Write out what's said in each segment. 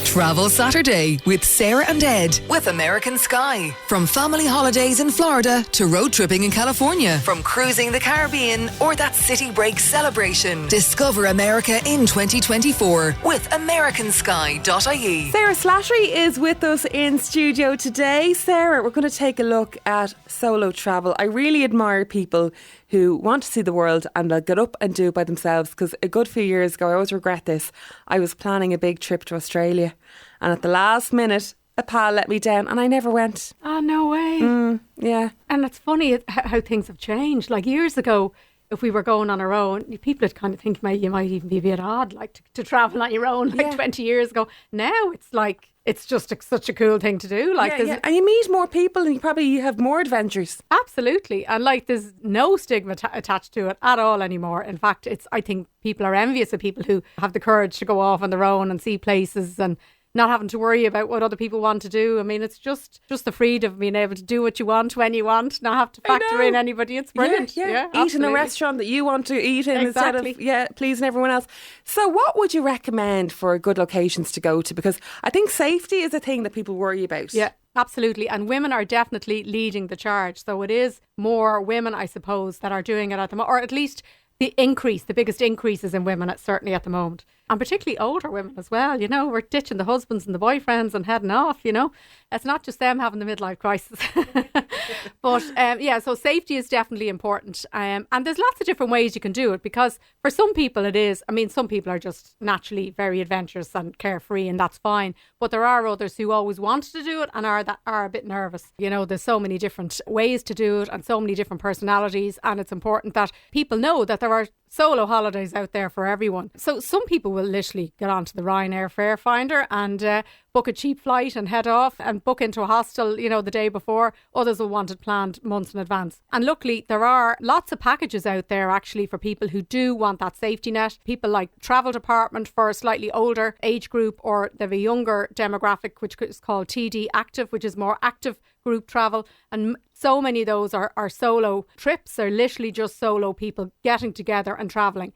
Travel Saturday with Sarah and Ed with American Sky. From family holidays in Florida to road tripping in California, from cruising the Caribbean or that city break celebration. Discover America in 2024 with americansky.ie. Sarah Slattery is with us in studio today. Sarah, we're going to take a look at solo travel. I really admire people who want to see the world and they'll get up and do it by themselves, because a good few years ago, I always regret this, I was planning a big trip to Australia and at the last minute a pal let me down and I never went. Oh, no way. Yeah. And it's funny how things have changed. Like years ago, if we were going on our own, people would kind of think you might even be a bit odd, like to travel on your own, like 20 years ago. Now it's like, it's just such a cool thing to do. Like, and you meet more people and you probably have more adventures. Absolutely. And like, there's no stigma attached to it at all anymore. In fact, I think people are envious of people who have the courage to go off on their own and see places and not having to worry about what other people want to do. I mean, it's just the freedom of being able to do what you want when you want, not have to factor in anybody. It's brilliant. Yeah. Eat in a restaurant that you want to eat in instead of pleasing everyone else. So what would you recommend for good locations to go to? Because I think safety is a thing that people worry about. Yeah, absolutely. And women are definitely leading the charge. So it is more women, I suppose, that are doing it at the moment, or at least the biggest increases in women, certainly at the moment. And particularly older women as well, we're ditching the husbands and the boyfriends and heading off, It's not just them having the midlife crisis. But so safety is definitely important. And there's lots of different ways you can do it, because for some people it is, some people are just naturally very adventurous and carefree, and that's fine. But there are others who always wanted to do it and are a bit nervous. There's so many different ways to do it and so many different personalities. And it's important that people know that there are solo holidays out there for everyone. So some people will literally get onto the Ryanair Fare Finder and book a cheap flight and head off and book into a hostel, the day before. Others will want it planned months in advance. And luckily, there are lots of packages out there actually for people who do want that safety net. People like Travel Department for a slightly older age group, or they have a younger demographic, which is called TD Active, which is more active group travel. And so many of those are solo trips. They're literally just solo people getting together and travelling.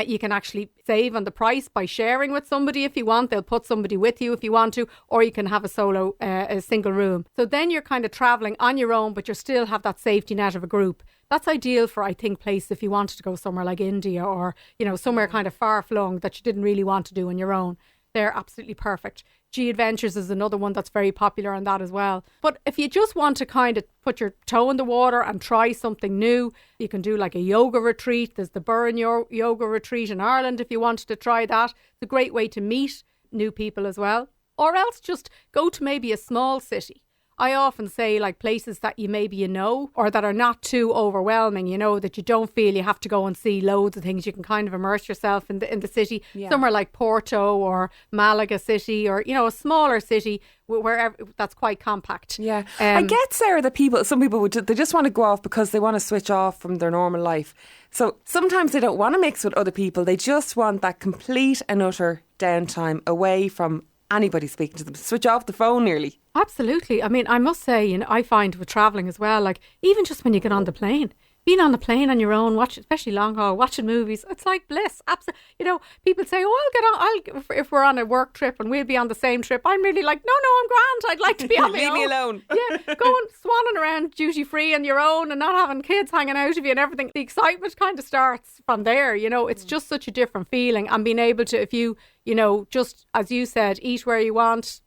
You can actually save on the price by sharing with somebody if you want. They'll put somebody with you if you want to, or you can have a single room. So then you're kind of travelling on your own, but you still have that safety net of a group. That's ideal for, I think, places if you wanted to go somewhere like India or, somewhere kind of far-flung that you didn't really want to do on your own. They're absolutely perfect. G Adventures is another one that's very popular on that as well. But if you just want to kind of put your toe in the water and try something new, you can do like a yoga retreat. There's the Burren Yoga Retreat in Ireland if you wanted to try that. It's a great way to meet new people as well. Or else just go to maybe a small city. I often say like places that or that are not too overwhelming, that you don't feel you have to go and see loads of things. You can kind of immerse yourself in the city. Yeah. Somewhere like Porto or Malaga City, or, a smaller city wherever that's quite compact. Yeah. I get, Sarah, that some people they just want to go off because they want to switch off from their normal life. So sometimes they don't want to mix with other people. They just want that complete and utter downtime away from anybody speaking to them. Switch off the phone nearly. Absolutely. I must say, I find with travelling as well, like even just when you get on the plane, being on the plane on your own, especially long haul, watching movies, it's like bliss. Absolutely. People say, if we're on a work trip and we'll be on the same trip, I'm really like, no, I'm grand. I'd like to be on my own. Leave me alone. Yeah, going swanning around duty free on your own and not having kids hanging out of you and everything. The excitement kind of starts from there. It's just such a different feeling, and being able to, if you, just as you said, eat where you want,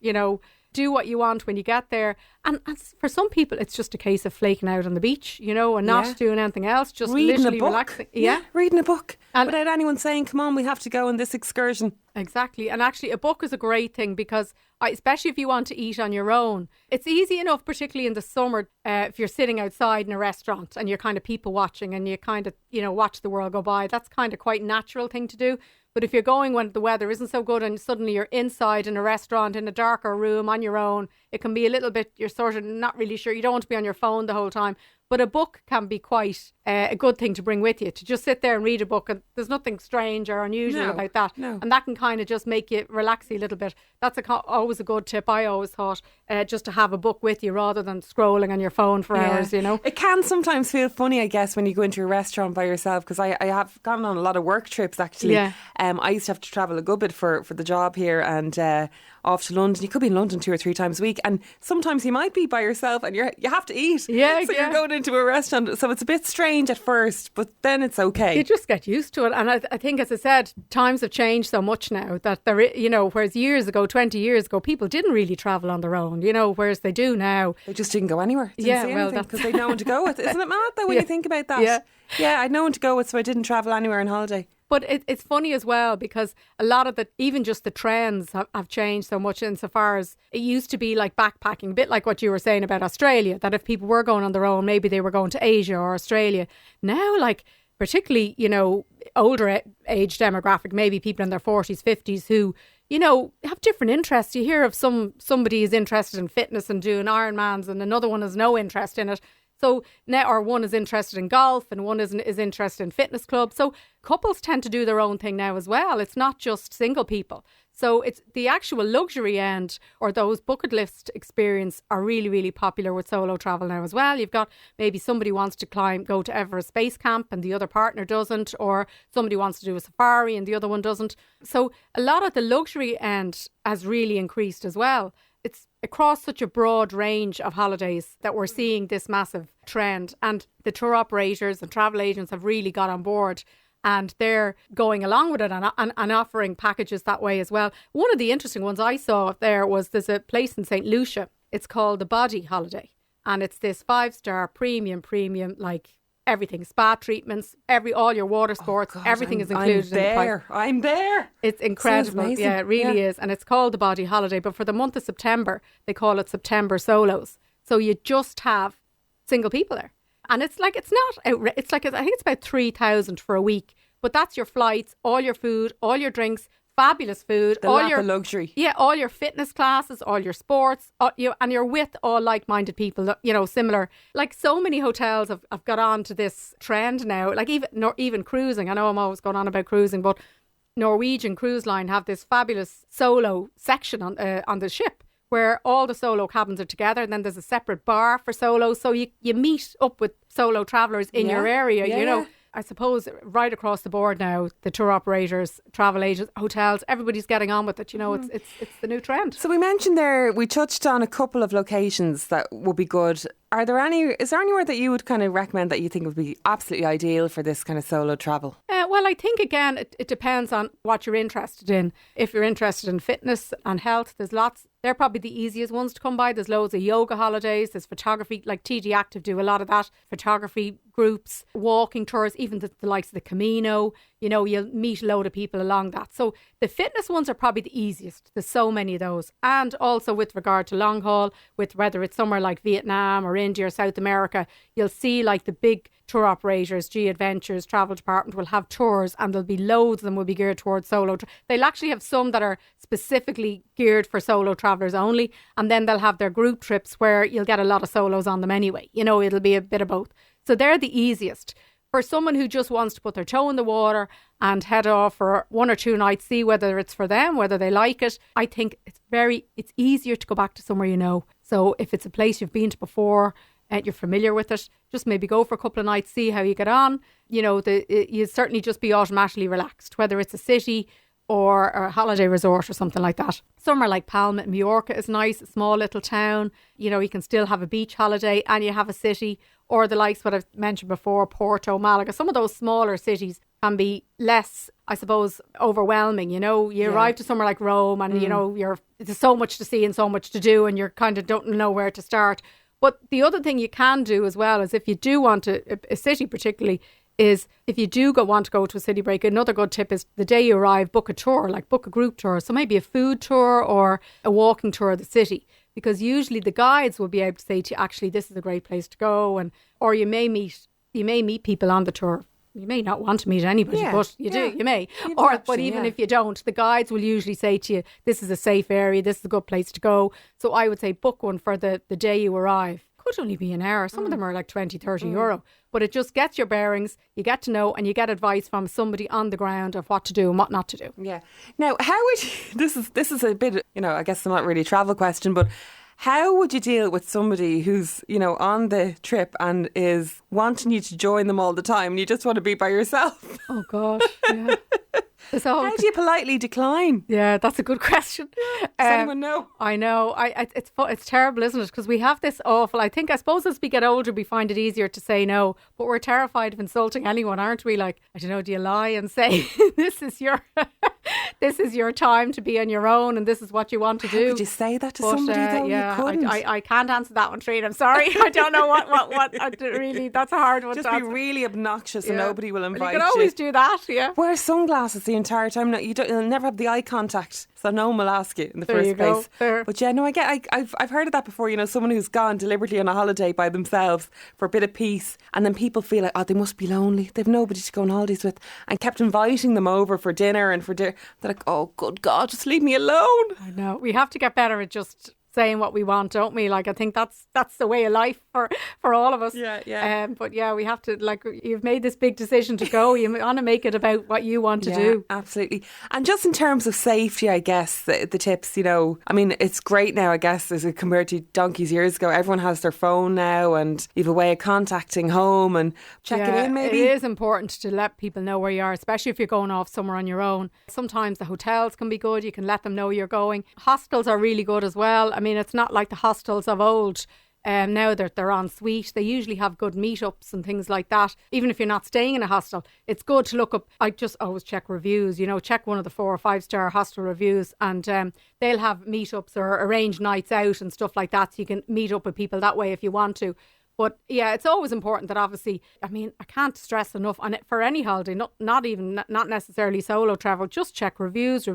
do what you want when you get there. And for some people, it's just a case of flaking out on the beach, and not doing anything else, just reading literally a book. Relaxing. Yeah, reading a book without anyone saying, come on, we have to go on this excursion. Exactly. And actually a book is a great thing because especially if you want to eat on your own, it's easy enough, particularly in the summer, if you're sitting outside in a restaurant and you're kind of people watching and you kind of, watch the world go by. That's kind of quite a natural thing to do. But if you're going when the weather isn't so good and suddenly you're inside in a restaurant in a darker room on your own, it can be a little bit, you're sort of not really sure. You don't want to be on your phone the whole time. But a book can be quite a good thing to bring with you, to just sit there and read a book, and there's nothing strange or unusual about that. No. And that can kind of just make you relax a little bit. That's always a good tip, I always thought, just to have a book with you rather than scrolling on your phone for hours, It can sometimes feel funny, I guess, when you go into a restaurant by yourself, because I have gone on a lot of work trips, actually. Yeah. I used to have to travel a good bit for the job here, and off to London. You could be in London 2 or 3 times a week, and sometimes you might be by yourself and you have to eat. Yeah, so you're going into a restaurant, so it's a bit strange at first, but then it's okay. You just get used to it. And I think, as I said, times have changed so much now that whereas years ago, 20 years ago, people didn't really travel on their own, whereas they do now. They just didn't go anywhere. Because they had no one to go with. Isn't it mad though when you think about that? Yeah, I had no one to go with, so I didn't travel anywhere on holiday. But it's funny as well, because a lot of even just the trends have changed so much, insofar as it used to be like backpacking, a bit like what you were saying about Australia, that if people were going on their own, maybe they were going to Asia or Australia. Now, like, particularly, older age demographic, maybe people in their 40s, 50s who, have different interests. You hear of somebody is interested in fitness and doing Ironmans, and another one has no interest in it. So now, or one is interested in golf and one is interested in fitness clubs. So couples tend to do their own thing now as well. It's not just single people. So it's the actual luxury end, or those bucket list experience, are really, really popular with solo travel now as well. You've got maybe somebody wants to go to Everest Space Camp and the other partner doesn't, or somebody wants to do a safari and the other one doesn't. So a lot of the luxury end has really increased as well. It's across such a broad range of holidays that we're seeing this massive trend, and the tour operators and travel agents have really got on board, and they're going along with it and offering packages that way as well. One of the interesting ones I saw there's a place in St. Lucia. It's called the Body Holiday, and it's this 5-star premium, like everything, spa treatments, all your water sports, everything is included. I'm there. It's incredible. Yeah, it really is. And it's called the Body Holiday. But for the month of September, they call it September Solos. So you just have single people there. And it's like, it's not, it's like, I think it's about 3,000 for a week. But that's your flights, all your food, all your drinks, fabulous food, all your luxury. Yeah, all your fitness classes, all your sports, and you're with all like-minded people, similar. Like, so many hotels have got on to this trend now. Like even cruising. I know I'm always going on about cruising, but Norwegian Cruise Line have this fabulous solo section on the ship, where all the solo cabins are together, and then there's a separate bar for solos. So you meet up with solo travellers in your area, I suppose right across the board now, the tour operators, travel agents, hotels, everybody's getting on with it. It's the new trend. So we mentioned we touched on a couple of locations that would be good. Is there anywhere that you would kind of recommend that you think would be absolutely ideal for this kind of solo travel? Well, I think, again, it depends on what you're interested in. If you're interested in fitness and health, there's lots. They're probably the easiest ones to come by. There's loads of yoga holidays. There's photography, like TD Active do a lot of that. Photography groups, walking tours, even the likes of the Camino. You'll meet a load of people along that. So the fitness ones are probably the easiest. There's so many of those. And also with regard to long haul, with whether it's somewhere like Vietnam or India or South America, you'll see like the big tour operators, G Adventures, Travel Department will have tours, and there'll be loads of them will be geared towards solo. They'll actually have some that are specifically geared for solo travellers only, and then they'll have their group trips where you'll get a lot of solos on them anyway. It'll be a bit of both. So they're the easiest. For someone who just wants to put their toe in the water and head off for 1 or 2 nights, see whether it's for them, whether they like it, I think it's easier to go back to somewhere you know. So if it's a place you've been to before and you're familiar with it, just maybe go for a couple of nights, see how you get on. You certainly just be automatically relaxed, whether it's a city or a holiday resort or something like that. Somewhere like Palma, Majorca is nice, a small little town. You can still have a beach holiday and you have a city, or the likes what I've mentioned before, Porto, Malaga. Some of those smaller cities can be less, I suppose, overwhelming. You arrive to somewhere like Rome and, there's so much to see and so much to do, and you're kind of don't know where to start. But the other thing you can do as well is, if you do want a city particularly, is if you do want to go to a city break, another good tip is the day you arrive, book a tour, like book a group tour. So maybe a food tour or a walking tour of the city, because usually the guides will be able to say to you, actually, this is a great place to go. Or you may meet people on the tour. You may not want to meet anybody, but you may. But even if you don't, the guides will usually say to you, this is a safe area, this is a good place to go. So I would say book one for the day you arrive. could only be an hour. Some of them are like 20, 30 euro. But it just gets your bearings, you get to know, and you get advice from somebody on the ground of what to do and what not to do. Yeah. Now, how would you, this is a bit, I guess it's not really a travel question, but how would you deal with somebody who's, on the trip and is wanting you to join them all the time and you just want to be by yourself? Oh, gosh, yeah. How do you politely decline? Yeah, that's a good question. Does anyone know? I know. It's terrible, isn't it? Because we have this awful... I suppose as we get older, we find it easier to say no. But we're terrified of insulting anyone, aren't we? Like, I don't know, do you lie and say, this is your time to be on your own and this is what you want to do? Could you say that to somebody, though? Yeah, you couldn't. I can't answer that one, Trina. I'm sorry. I don't know what really, that's a hard one Just to be answer. really obnoxious and nobody will invite you. can always do that, yeah. Wear sunglasses the entire time. No, you'll never have the eye contact, so no one will ask you in the first place. Fair. But yeah, no, I've heard of that before. Someone who's gone deliberately on a holiday by themselves for a bit of peace, and then people feel like, oh, they must be lonely. They've nobody to go on holidays with, and kept inviting them over for dinner and for dinner. They're like, oh, good God, just leave me alone. I know. We have to get better at just saying what we want, don't we? Like, I think that's the way of life for all of us. Yeah. But yeah, we have to, like, you've made this big decision to go. You want to make it about what you want to do. Absolutely. And just in terms of safety, I guess, the tips, I mean, it's great now, I guess, as compared to donkeys years ago. Everyone has their phone now and you have a way of contacting home and checking in, maybe. It is important to let people know where you are, especially if you're going off somewhere on your own. Sometimes the hotels can be good. You can let them know you're going. Hostels are really good as well. I mean, it's not like the hostels of old. Now they're en suite. They usually have good meetups and things like that. Even if you're not staying in a hostel, it's good to look up. I just always check reviews, check one of the 4 or 5 star hostel reviews, and they'll have meetups or arrange nights out and stuff like that. So you can meet up with people that way if you want to. But yeah, it's always important that obviously, I mean, I can't stress enough, and for any holiday, not necessarily solo travel, just check reviews.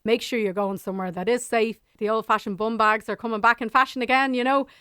Make sure you're going somewhere that is safe. The old-fashioned bum bags are coming back in fashion again,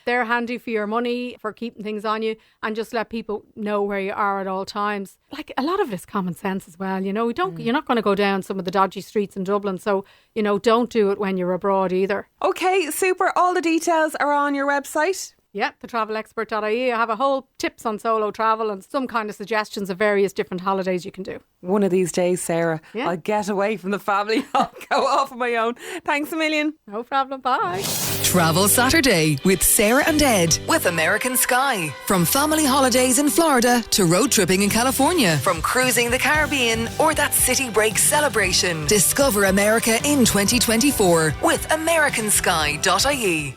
They're handy for your money, for keeping things on you, and just let people know where you are at all times. Like, a lot of it is common sense as well, You're not going to go down some of the dodgy streets in Dublin, so, don't do it when you're abroad either. Okay, super. All the details are on your website. Yeah, thetravelexpert.ie. I have a whole tips on solo travel and some kind of suggestions of various different holidays you can do. One of these days, Sarah, yeah. I'll get away from the family. I'll go off on my own. Thanks a million. No problem. Bye. Travel Saturday with Sarah and Ed with American Sky. From family holidays in Florida to road tripping in California. From cruising the Caribbean or that city break celebration. Discover America in 2024 with americansky.ie.